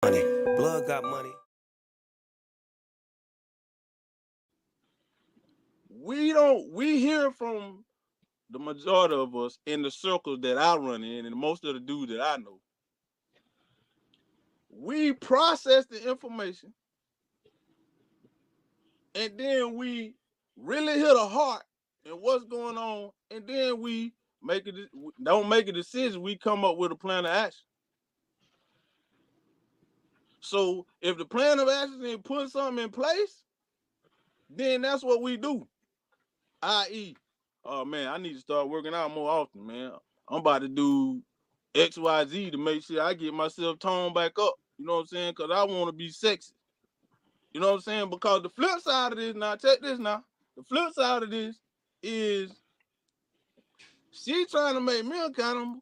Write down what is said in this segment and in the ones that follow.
money. Blood got money. We hear from the majority of us in the circles that I run in and most of the dudes that I know. We process the information and then we really hit a heart and what's going on, and then we don't make a decision, we come up with a plan of action. So if the plan of action is put something in place, then that's what we do. I.e., oh man, I need to start working out more often, man. I'm about to do XYZ to make sure I get myself toned back up. You know what I'm saying? Because I want to be sexy. You know what I'm saying? Because the flip side of this, now, check this now. The flip side of this is she trying to make me accountable,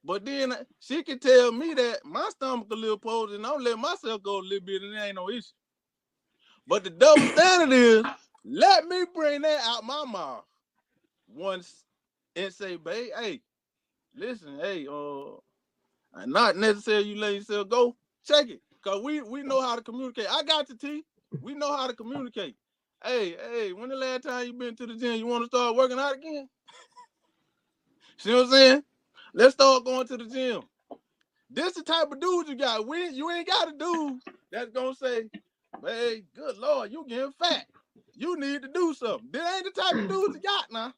but then she can tell me that my stomach a little posed and I'm letting myself go a little bit and there ain't no issue. But the double standard is, let me bring that out my mouth once and say, babe, hey, listen, hey, not necessarily you let yourself go. Check it. Cause we know how to communicate. I got you, T. We know how to communicate. Hey, when the last time you been to the gym? You want to start working out again? See what I'm saying? Let's start going to the gym. This the type of dude you got. You ain't got a dude that's gonna say, hey, good Lord, you getting fat. You need to do something. This ain't the type of dude you got now.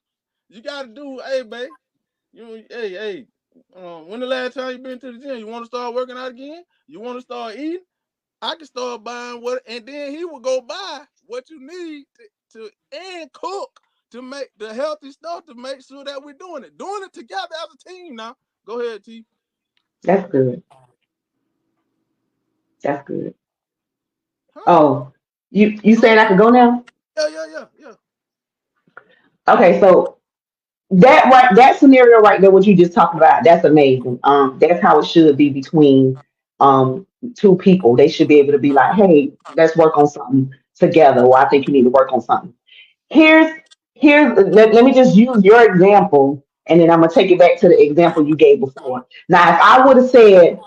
You gotta do, hey, babe. When the last time you been to the gym? You want to start working out again? You want to start eating? I can start buying what, and then he will go buy what you need to and cook to make the healthy stuff to make sure that we're doing it together as a team. Now, go ahead, T. That's good. That's good. Huh? Oh, you saying I could go now? Yeah. Okay, so that scenario right there, what you just talked about, that's amazing. That's how it should be between two people. They should be able to be like, hey, let's work on something together, or I think you need to work on something. Here's let me just use your example, and then I'm gonna take it back to the example you gave before. Now, if I would have said,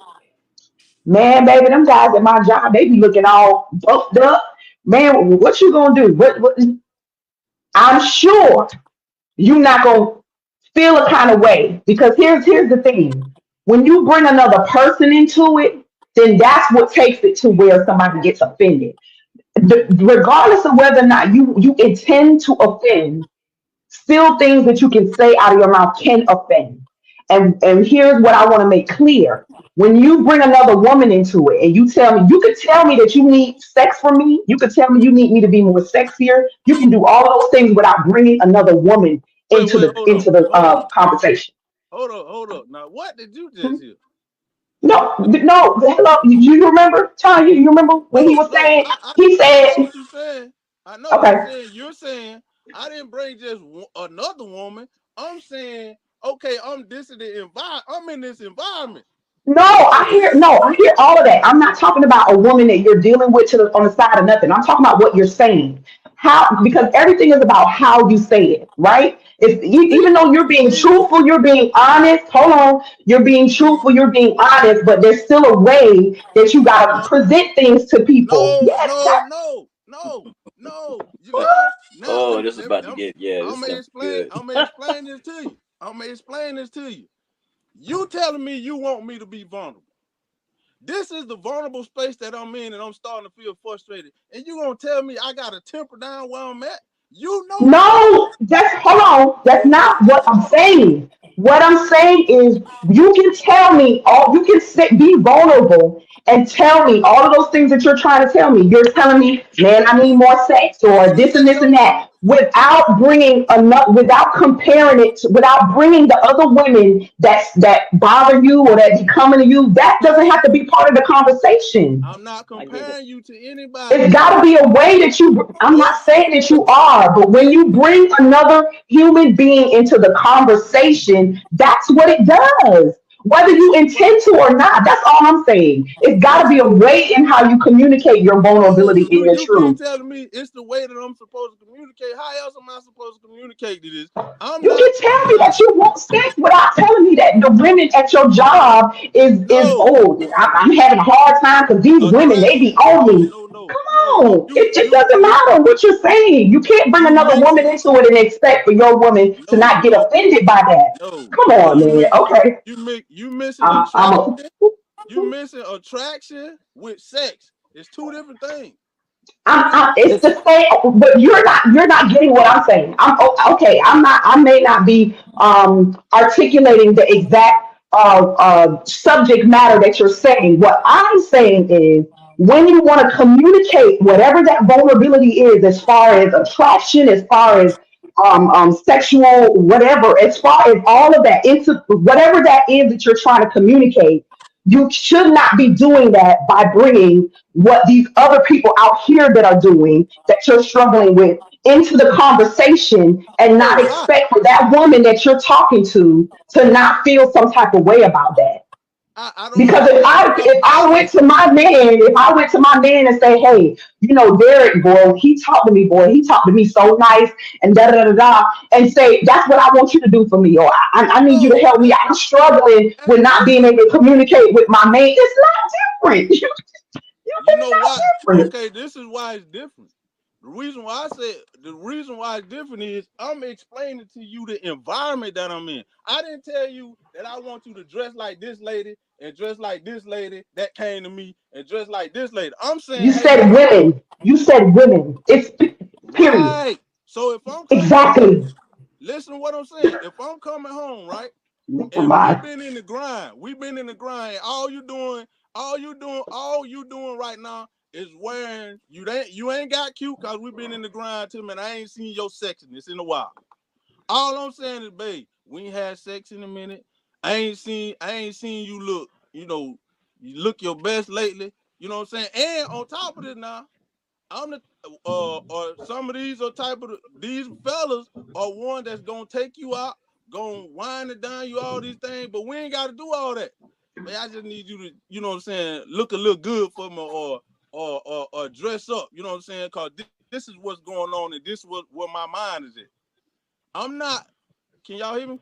man, baby, them guys at my job, they be looking all buffed up. Man, what you gonna do? What I'm sure you're not gonna feel a kind of way, because here's the thing. When you bring another person into it, then that's what takes it to where somebody gets offended. Regardless of whether or not you intend to offend, still things that you can say out of your mouth can offend. And here's what I want to make clear. When you bring another woman into it and you could tell me that you need sex from me, you could tell me you need me to be more sexier. You can do all those things without bringing another woman Wait, into the hold up. into the conversation. Hold up. Now, what did you just hear? No. Hello, you remember, Tanya? You remember when he was No. saying? I He know said, what you're saying. I know what you're "Okay, saying. You're saying I didn't bring just another woman. I'm saying, okay, I'm in this environment. no, So I hear all of that. I'm not talking about a woman that you're dealing with on the side of nothing. I'm talking about what you're saying. How, because everything is about how you say it, right? If see, even though you're being see, truthful, you're being honest. Hold on, you're being see. truthful, you're being honest, but there's still a way that you gotta No, present things to people. no, Yes, no, no, no, no. You now Oh, let me this is about to get, yeah, this I'm is gonna gonna be explain. good. I'm gonna explain this to you. I'm gonna explain this to you. You telling me you want me to be vulnerable. This is the vulnerable space that I'm in, and I'm starting to feel frustrated. And you gonna tell me I gotta temper down where I'm at? You know I don't. no, that's hold on. That's not what I'm saying. What I'm saying is you can tell me all you can say, be vulnerable and tell me all of those things that you're trying to tell me. You're telling me, man, I need more sex or Let me this tell and you this and something. that without bringing enough, without comparing it, without bringing the other women that bother you or that be coming to you. That doesn't have to be part of the conversation. I'm not I get it. comparing you to anybody. It's got to be a way that I'm What? not saying that you are, but when Okay. you bring another human being into the conversation, that's what it does. whether you intend to or not. That's all I'm saying. It's got to be a way in how you communicate your No, vulnerability and your you keep truth. telling me it's the way that I'm supposed to communicate. How else am I supposed to communicate to this? I'm You not. can tell I'm me not. that you want sex without telling me that the women at your job is No old. I'm having a hard time because these women they be attraction. on No, me. no, no, Come no. on, it just doesn't You matter what you're saying. You can't bring you another woman mixing. into it and expect for your woman to No, not get offended by that. Come no. on, man. Okay, You missing I'm a, attraction. You missing attraction with sex. It's two different things. Two different. it's the same, but you're not getting what I'm saying. Okay. I may not be articulating the exact subject matter that you're saying. What I'm saying is when you want to communicate whatever that vulnerability is, as far as attraction, as far as sexual, whatever, as far as all of that, into whatever that is that you're trying to communicate, you should not be doing that by bringing what these other people out here that are doing that you're struggling with into the conversation and Oh, not why? expect for that woman that you're talking to not feel some type of way about that. I don't Because have to feel some type of way. if I went to my man and say, hey, Derek, boy, he talked to me, boy, he talked to me so nice, and da da da da, and say, that's what I want you to do for me, or I need you to No, help me. I'm struggling with not being able to communicate with my man. It's not different. you It's know not what? different. Okay, this is why it's different. The reason why it's different is I'm explaining to you the environment that I'm in. I didn't tell you that I want you to dress like this lady and dress like this lady that came to me and dress like this lady. I'm You saying, hey, said listen, women. You said women. It's period. right. So if I'm coming home, Exactly. listen to what I'm saying. If I'm coming home, right, Never and we've mind. been in the grind. We've been in the grind. All you doing right now is wearing you ain't got cute because we've been in the grind too, man. I ain't seen your sexiness in a while. All I'm saying is, babe, we ain't had sex in a minute. I ain't seen you look, you look your best lately. You know what I'm saying? And on top of it now, I'm the or some of these are type of these fellas are one that's gonna take you out, gonna wind it down you all these things, but we ain't gotta do all that. But I just need you to, you know what I'm saying, look a little good for me or dress up, you know what I'm saying? Cause this is what's going on and this is what my mind is at. I'm not, can y'all hear me?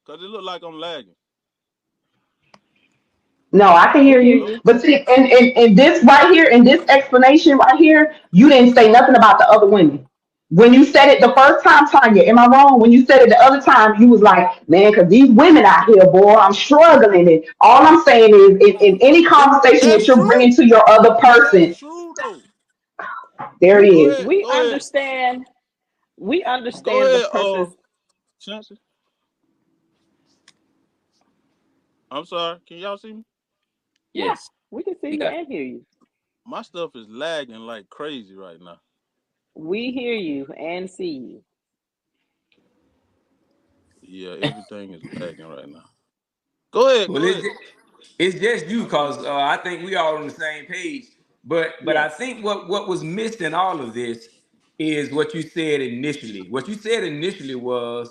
Cause it look like I'm lagging. No, I can We hear hear you. you. But see, in this right here, in this explanation right here, you didn't say nothing about the other women. When you said it the first time, Tanya, am I wrong? When you said it the other time, you was like, man, because these women out here, boy, I'm struggling. And all I'm saying is, in any conversation that That's you're true. bringing to your other That's person, true though. there it Go is. ahead, We go ahead, understand. We go understand the ahead, purpose. Chancellor. I'm sorry. Can y'all see me? Yeah, Yes. we can see you Yeah. and hear you. My stuff is lagging like crazy right now. We hear you and see you. Yeah, everything is lagging right now. Go ahead, Well, go ahead. it's just you because I think we all on the same page. But I Yes. think what was missed in all of this is what you said initially. What you said initially was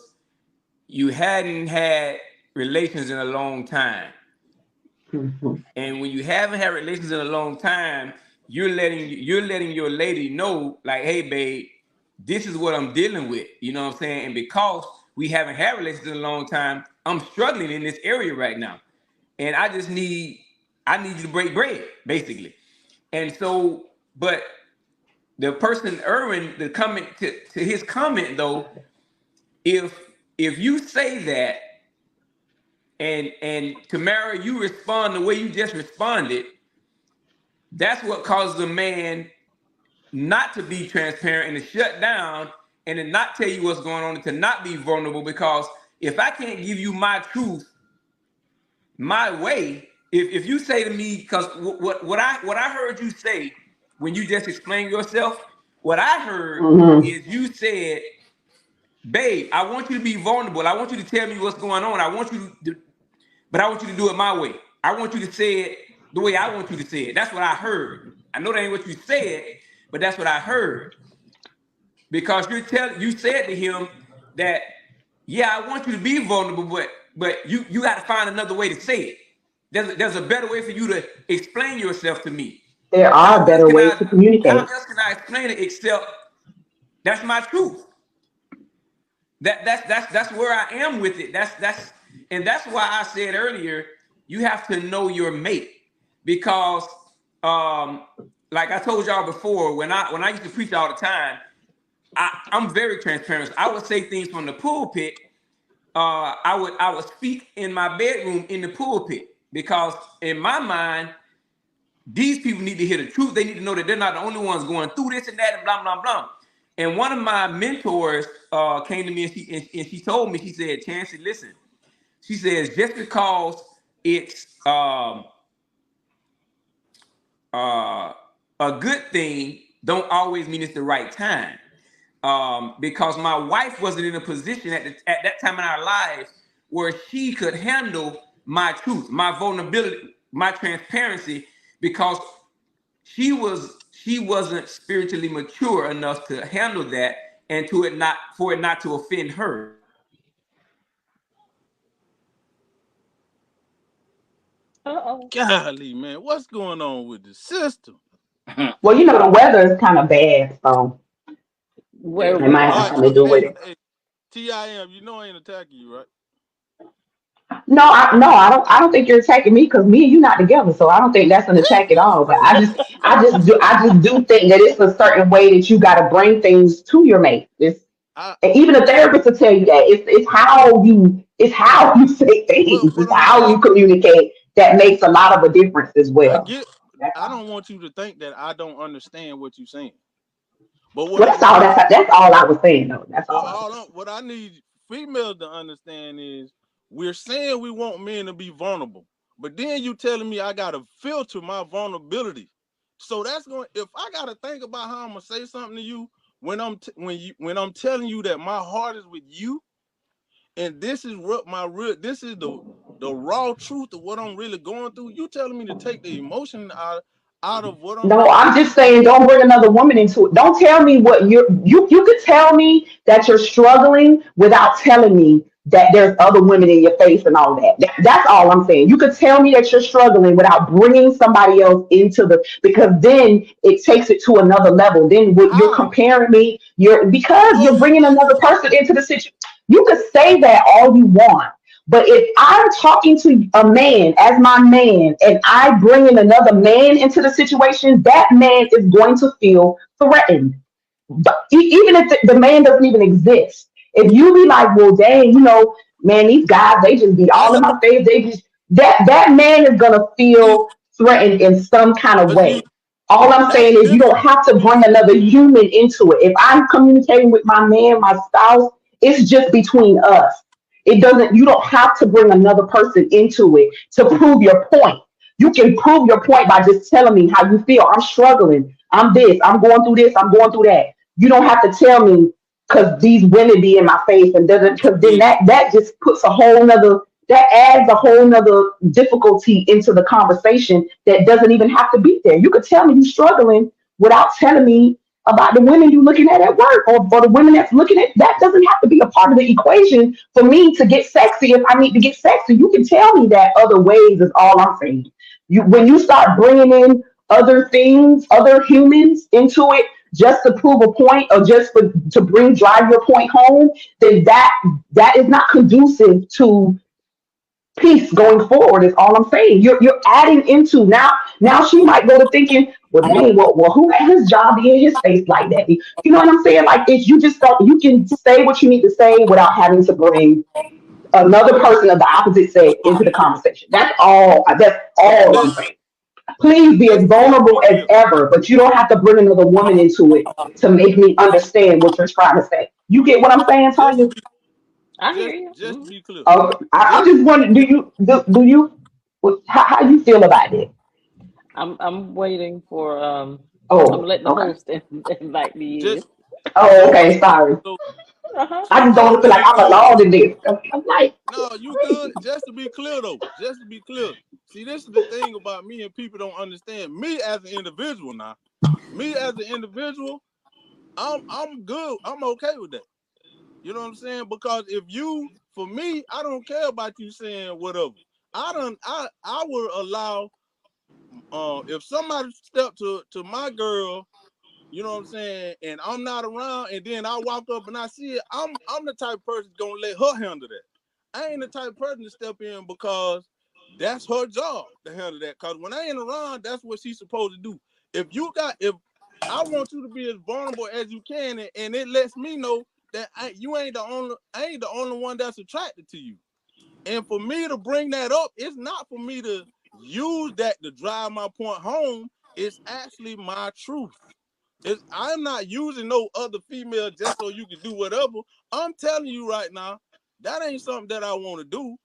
you hadn't had relations in a long time. Mhm. And when you haven't had relations in a long time, you're letting your lady know, like, hey, babe, this is what I'm dealing with. You know what I'm saying? And because we haven't had relations in a long time, I'm struggling in this area right now. And I need you to break bread, basically. And so, but the person Irwin, the comment to his comment though, if if you say that and Tamara, you respond the way you just responded, that's what causes a man not to be transparent and to shut down and to not tell you what's going on and to not be vulnerable. Because if I can't give you my truth my way, if you say to me, because what I heard you say when you just explained yourself, what I heard Mhm. is you said, babe, I want you to be vulnerable, I want you to tell me what's going on, I want you to, but I want you to do it my way. I want you to say it the way I want you to say it. That's what I heard. I know that ain't what you said, but that's what I heard. Because you said to him that, yeah, I want you to be vulnerable, but you got to find another way to say it. There's a better way for you to explain yourself to me. There How are else better can ways to how communicate. else can I explain it except that's my truth? That's where I am with it. That's why I said earlier, you have to know your mate, because like I told y'all before, when I used to preach all the time, I'm very transparent. I would say things from the pulpit. I would speak in my bedroom in the pulpit, because in my mind, these people need to hear the truth. They need to know that they're not the only ones going through this and that and blah blah blah. And one of my mentors came to me and she told me, she said, Chancey, listen. She says, just because it's a good thing don't always mean it's the right time. Because my wife wasn't in a position at that time in our lives where she could handle my truth, my vulnerability, my transparency, because she wasn't spiritually mature enough to handle that, and for it not to offend her. Uh-oh. Golly, man, what's going on with the system? Well, you know, the weather is kind of bad, so Where it we might All have right, are. something to do with hey, it. hey, TIM, you know I ain't attacking you, right? No, I don't think you're attacking me because me and you not together, so I don't think that's an attack at all. But I just do think that it's a certain way that you got to bring things to your mate. I And even a therapist will tell you that it's how you say things, what it's I'm how saying, you communicate that makes a lot of a difference as I well. get. That's I all. don't want you to think that I don't understand what you're saying. But what Well, I that's all. need, That's all I was saying, though. That's all I was saying. what I need females to understand is we're saying we want men to be vulnerable, but then you telling me I gotta filter my vulnerability. So that's going. If I gotta think about how I'm gonna say something to you when when I'm telling you that my heart is with you, and this is what this is the raw truth of what I'm really going through. You telling me to take the emotion out of what I'm No, really I'm going just through? saying, don't bring another woman into it. Don't tell me what you could tell me that you're struggling without telling me that there's other women in your face and all that. That's all I'm saying. You could tell me that you're struggling without bringing somebody else into because then it takes it to another level. Then what you're How? comparing me, because No, you're bringing another person into the situation. You could say that all you want. But if I'm talking to a man as my man and I bring in another man into the situation, that man is going to feel threatened. But even if the man doesn't even exist, if you be like, well, dang, man, these guys, they just be I all in know, my face. They just, that man is going to see, feel threatened in some kind of but see, way. All I'm that's saying is you don't different. have to bring another human into it. If I'm communicating with my man, my spouse, it's just between us. It doesn't, you don't have to bring another person into it to prove your point. You can prove your point by just telling me how you feel. I'm struggling. I'm this. I'm going through this. I'm going through that. You don't have to tell me because these women be in my face and doesn't, because then See, that just puts that adds a whole nother difficulty into the conversation that doesn't even have to be there. You could tell me you're struggling without telling me about the women you're looking at work, or the women that's looking at that doesn't have to be a part of the equation for me to get sexy. If I need to get sexy, you can tell me that other ways is all I'm saying. When you start bringing in other things, other humans into it just to prove a point or just to drive your point home, then that is not conducive to peace going forward. Is all I'm saying. You're adding into now she might go to thinking, well, dang, well, who had his job be in his face like that? You know what I'm saying? Like, if you just don't, you can say what you need to say without having to bring another person of the opposite sex into the conversation. That's all. That's all I'm let's saying. Please be as let's be vulnerable as clear. ever, but you don't have to bring another woman into it to make me understand what you're trying to say. You get what I'm saying, Just to Tanya? be I hear you. just to be clear. I'm Just just wondering, do you how you feel about it? I'm waiting for I'm Oh, letting the okay. host invite me in. just Oh, so okay. Sorry. so Uh-huh. I just don't just want to to feel like be I'm clear. alone in this. I'm like, No, you good. Just to be clear though. Just to be clear. See, this is the thing about me and people don't understand. Me as an individual now. Me as an individual, I'm good. I'm okay with that. You know what I'm saying? Because for me, I don't care about you saying whatever. I would allow if somebody stepped to my girl, you know what I'm saying, and I'm not around, and then I walk up and I see it, I'm the type of person gonna let her handle that. I ain't the type of person to step in because that's her job to handle that. Cause when I ain't around, that's what she's supposed to do. If I want you to be as vulnerable as you can, and it lets me know that I ain't the only one that's attracted to you. And for me to bring that up, it's not for me to use that to drive my point home. It's actually my truth. I'm not using no other female just so you can do whatever. I'm telling you right now, that ain't something that I want to do.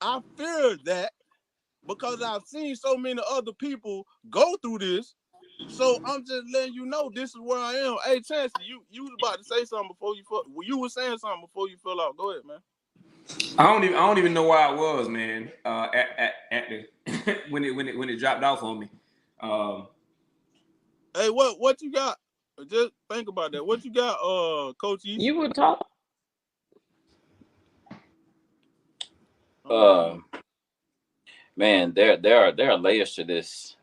I fear that because I've seen so many other people go through this. So I'm just letting you know this is where I am. Hey, Chancey, you was about to say something before you were saying something before you fell out. Go ahead, man. I don't even know where I was, man. At the when it dropped off on me. Hey, what you got? Just think about that. What you got, Coach E? You would talk. Man, there are layers to this.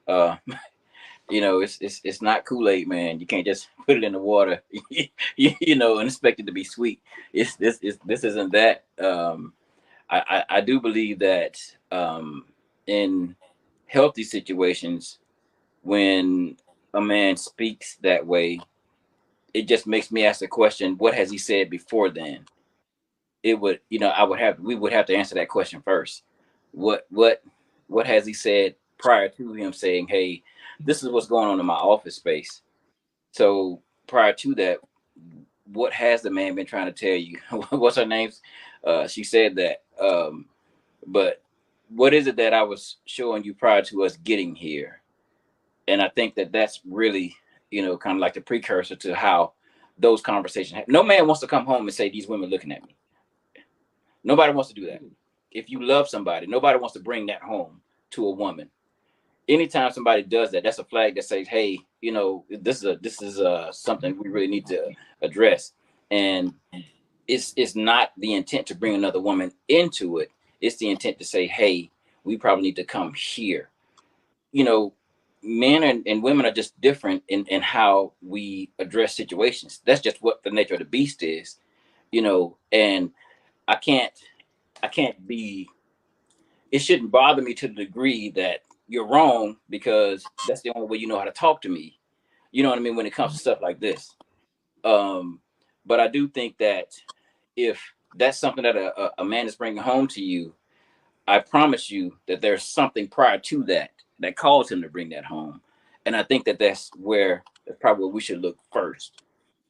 It's not Kool-Aid, man. You can't just put it in the water, and expect it to be sweet. This isn't that. I do believe that in healthy situations, when a man speaks that way, it just makes me ask the question, what has he said before then? We would have to answer that question first. What has he said prior to him saying, hey, this is what's going on in my office space? So prior to that, what has the man been trying to tell you? What's her name? She said that. But what is it that I was showing you prior to us getting here? And I think that that's really, kind of like the precursor to how those conversations happen. No man wants to come home and say, these women looking at me. Nobody wants to do that. If you love somebody, nobody wants to bring that home to a woman. Anytime somebody does that, that's a flag that says, hey, this is something we really need to address. And it's not the intent to bring another woman into it. It's the intent to say, hey, we probably need to come here. Men and women are just different in how we address situations. That's just what the nature of the beast is, and I can't be, it shouldn't bother me to the degree that you're wrong because that's the only way you know how to talk to me. You know what I mean? When it comes to stuff like this. But I do think that if that's something that a man is bringing home to you, I promise you that there's something prior to that caused him to bring that home. And I think that's probably where we should look first.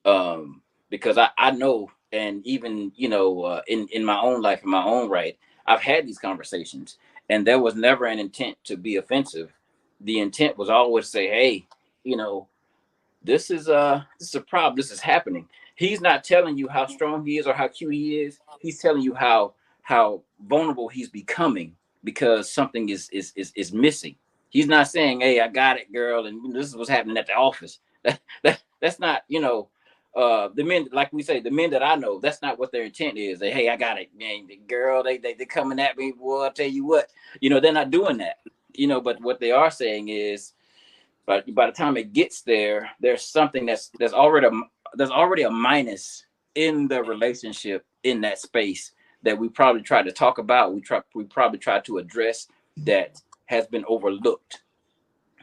Because I know, and even, in my own life, in my own right, I've had these conversations and there was never an intent to be offensive. The intent was always to say, hey, this is a problem. This is happening. He's not telling you how strong he is or how cute he is. He's telling you how vulnerable he's becoming because something is missing. He's not saying, hey, I got it, girl, and this is what's happening at the office. That's not, the men, like we say, the men that I know, that's not what their intent is. They, hey, I got it, man. The girl, they coming at me. Boy, I'll tell you what, they're not doing that. But what they are saying is, but by the time it gets there, there's something there's already a minus in the relationship in that space that we probably try to talk about. We probably try to address that has been overlooked,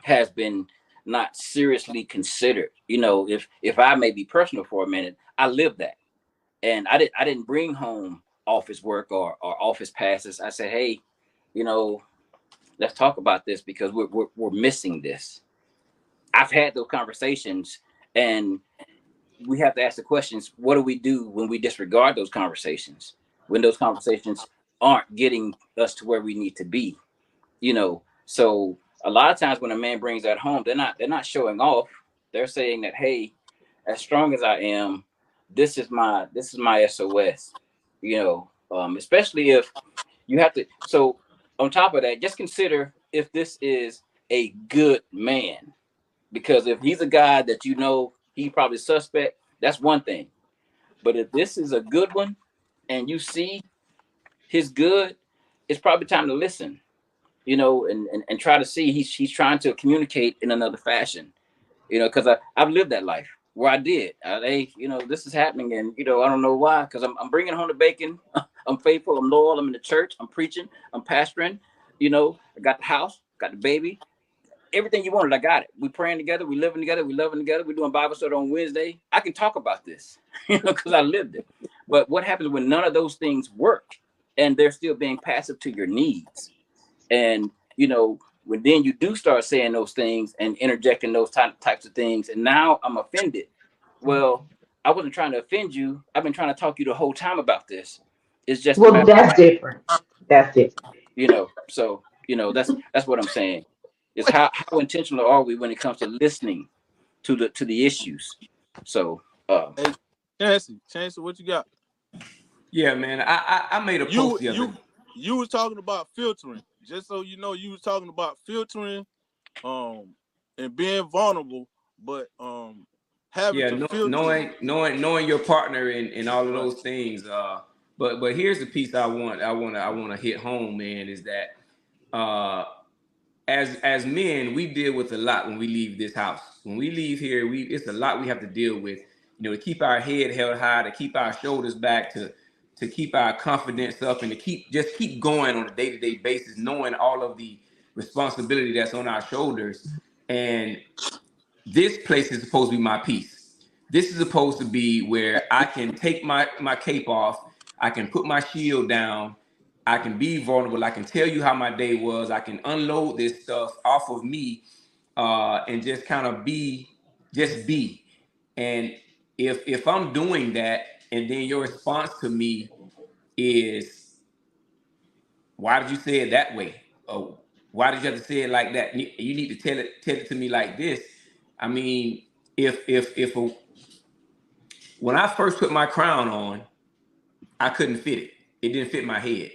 has been not seriously considered. If I may be personal for a minute, I lived that, and I didn't bring home office work or office passes. I said, hey, let's talk about this because we're missing this. I've had those conversations, and we have to ask the questions, what do we do when we disregard those conversations, when those conversations aren't getting us to where we need to be? So a lot of times when a man brings that home, they're not showing off. They're saying that, hey, as strong as I am, this is my SOS, especially if you have to. So on top of that, just consider if this is a good man. Because if he's a guy that he probably suspect, that's one thing. But if this is a good one and you see his good, it's probably time to listen. you know, and try to see he's trying to communicate in another fashion, you know, because I've lived that life where I did. You know, this is happening, and you know, I don't know why, because I'm bringing home the bacon. I'm faithful. I'm loyal. I'm in the church. I'm preaching. I'm pastoring. You know, I got the house, got the baby, everything you wanted. I got it. We praying together. We living together. We loving together. We doing Bible study on Wednesday. I can talk about this, you know, because I lived it. But what happens when none of those things work, and they're still being passive to your needs? And you know, when then you do start saying those things and interjecting those types of things, and now I'm offended. Well, I wasn't trying to offend you. I've been trying to talk to you the whole time about this. It's just a Well, matter, that's different. That's it. you know. So you know, that's what I'm saying. Is how intentional are we when it comes to listening to the issues? So, Hey, Chancey, what you got? Yeah, man. I made a post the other. You was talking about filtering. Just so you know, you was talking about filtering, and being vulnerable, but having to filter. knowing your partner and all of those things. But here's the piece I want to hit home, man, is that as men, we deal with a lot when we leave this house. When we leave here, it's a lot we have to deal with. You know, to keep our head held high, to keep our shoulders back, to keep our confidence up, and to keep going on a day-to-day basis, knowing all of the responsibility that's on our shoulders. And this place is supposed to be my peace. This is supposed to be where I can take my cape off. I can put my shield down. I can be vulnerable. I can tell you how my day was. I can unload this stuff off of me, and just kind of be. And if I'm doing that, and then your response to me is, "Why did you say it that way? Oh, why did you have to say it like that? You need to tell it to me like this." I mean, when I first put my crown on, I couldn't fit it. It didn't fit my head.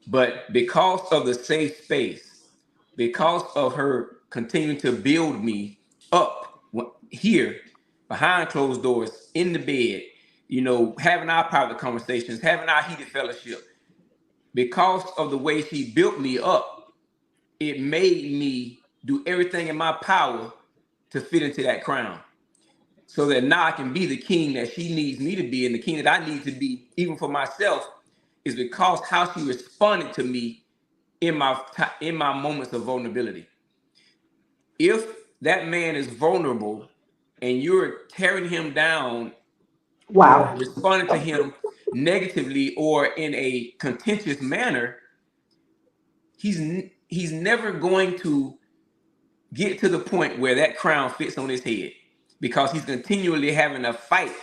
But because of the safe space, because of her continuing to build me up here behind closed doors, in the bed, you know, having our private conversations, having our heated fellowship, because of the way she built me up, it made me do everything in my power to fit into that crown. So that now I can be the king that she needs me to be, and the king that I need to be, even for myself, is because how she responded to me in my moments of vulnerability. If that man is vulnerable and you're tearing him down or Wow. responding to him negatively or in a contentious manner, he's never going to get to the point where that crown fits on his head, because he's continually having a fight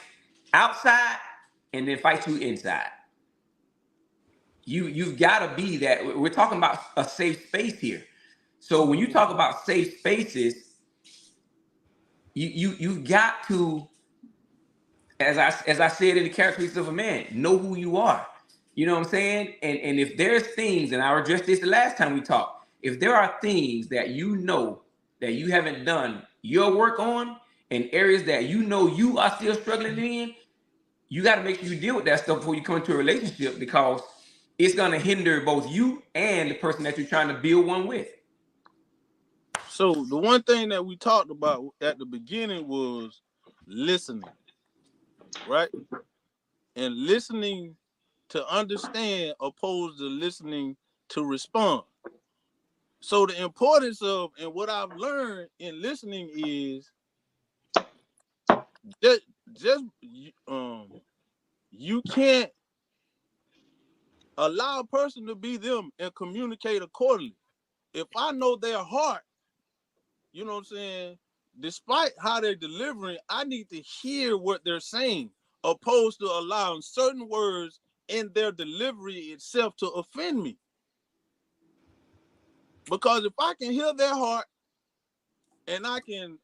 outside and then fight you inside. You've got to be that. We're talking about a safe space here. So when you talk about safe spaces, you've got to, as I said in the characteristics of a man, know who you are. You know what I'm saying? And if there's things, and I addressed this the last time we talked, if there are things that you know that you haven't done your work on, and areas that you know you are still struggling in, you got to make sure you deal with that stuff before you come into a relationship, because it's going to hinder both you and the person that you're trying to build one with. So the one thing that we talked about at the beginning was listening, right? And listening to understand opposed to listening to respond. So the importance of, and what I've learned in listening is just you can't allow a person to be them and communicate accordingly. If I know their heart, you know what I'm saying, despite how they're delivering, I need to hear what they're saying, opposed to allowing certain words in their delivery itself to offend me. Because if I can hear their heart, and I can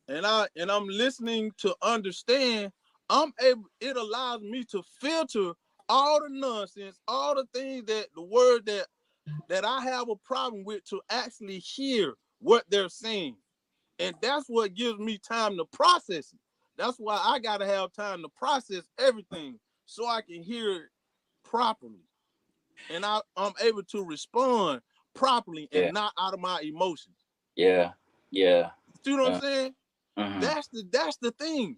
and I'm listening to understand, it allows me to filter all the nonsense, all the things that the word that I have a problem with, to actually hear what they're saying. And that's what gives me time to process it. That's why I got to have time to process everything so I can hear it properly. and I'm able to respond properly and not out of my emotions. Yeah. See what I'm saying? Mm-hmm. That's the thing.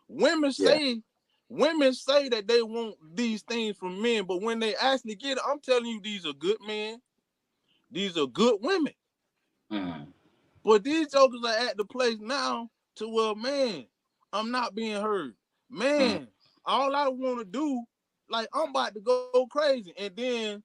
Women say that they want these things from men, but when they actually get it, I'm telling you, these are good men. These are good women. Mm-hmm. But these jokers are at the place now to where, man, I'm not being heard. Man, all I want to do, like, I'm about to go crazy. And then